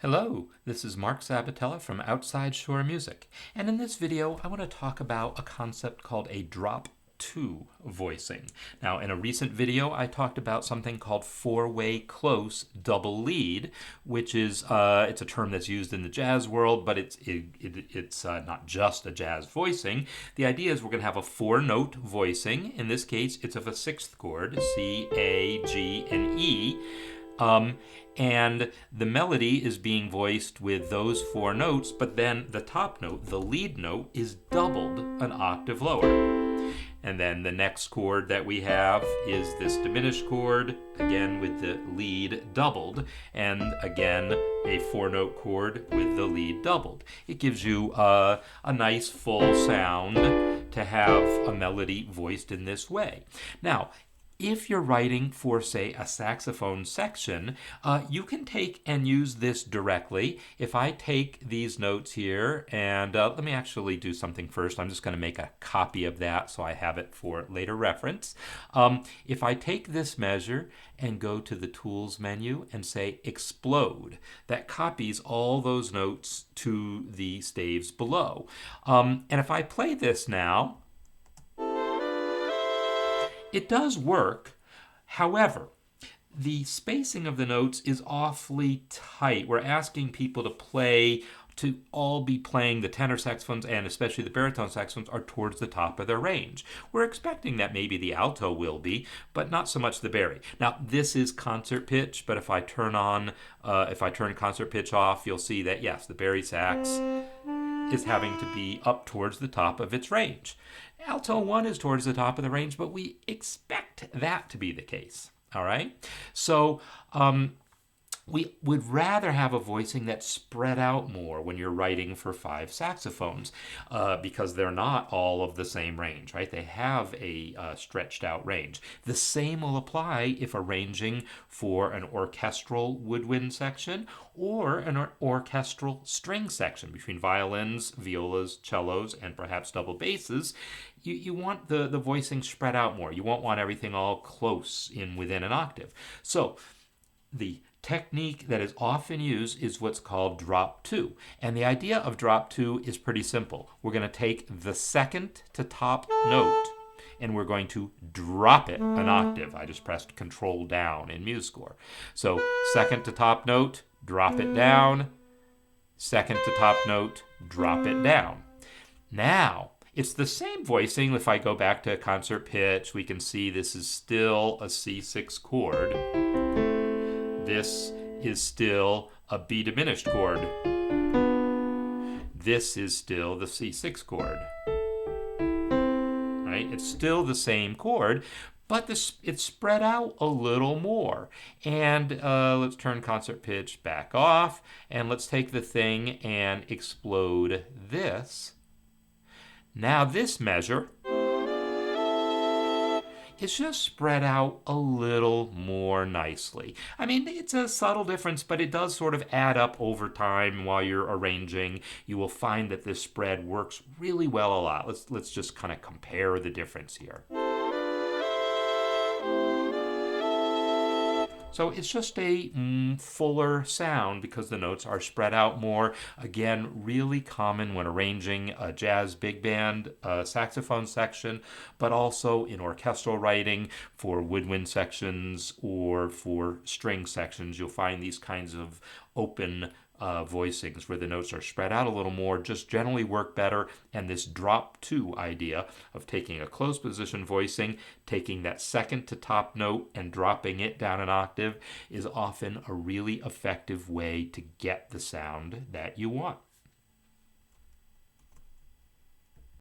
Hello, this is Mark Sabatella from Outside Shore Music, and in this video I want to talk about a concept called a drop two voicing. Now, in a recent video I talked about something called four-way close double lead, which is it's a term that's used in the jazz world, but it's not just a jazz voicing. The idea is we're going to have a four-note voicing. In this case, it's of a sixth chord, C, A, G, and E. And the melody is being voiced with those four notes, but then the top note, the lead note, is doubled an octave lower. And then the next chord that we have is this diminished chord, again with the lead doubled, and again a four-note chord with the lead doubled. It gives you a nice full sound to have a melody voiced in this way. Now, if you're writing for, say, a saxophone section, you can take and use this directly. If I take these notes here, and let me actually do something first. I'm just going to make a copy of that so I have it for later reference. If I take this measure and go to the Tools menu and say Explode, that copies all those notes to the staves below. And if I play this now, it does work. However, the spacing of the notes is awfully tight. We're asking people to all be playing, the tenor saxophones and especially the baritone saxophones are towards the top of their range. We're expecting that maybe the alto will be, but not so much the bari. Now, this is concert pitch, but if I turn concert pitch off, you'll see that yes, the bari sax is having to be up towards the top of its range. Alto 1 is towards the top of the range, but we expect that to be the case. All right? So we would rather have a voicing that's spread out more when you're writing for five saxophones because they're not all of the same range, right? They have a stretched out range. The same will apply if arranging for an orchestral woodwind section or an orchestral string section between violins, violas, cellos, and perhaps double basses. You want the voicing spread out more. You won't want everything all close in within an octave. So the technique that is often used is what's called drop two. And the idea of drop two is pretty simple. We're going to take the second to top note and we're going to drop it an octave. I just pressed Control down in MuseScore. So second to top note, drop it down. Second to top note, drop it down. Now, it's the same voicing. If I go back to concert pitch, we can see this is still a C6 chord. This is still a B diminished chord. This is still the C6 chord. Right? It's still the same chord, but it's spread out a little more. And let's turn concert pitch back off, and let's take the thing and explode this. Now this measure is just spread out a little more nicely. I mean, it's a subtle difference, but it does sort of add up over time while you're arranging. You will find that this spread works really well a lot. Let's just kind of compare the difference here. So it's just a fuller sound because the notes are spread out more. Again, really common when arranging a jazz big band saxophone section, but also in orchestral writing for woodwind sections or for string sections. You'll find these kinds of open voicings where the notes are spread out a little more just generally work better. And this drop two idea of taking a close position voicing, taking that second to top note and dropping it down an octave is often a really effective way to get the sound that you want.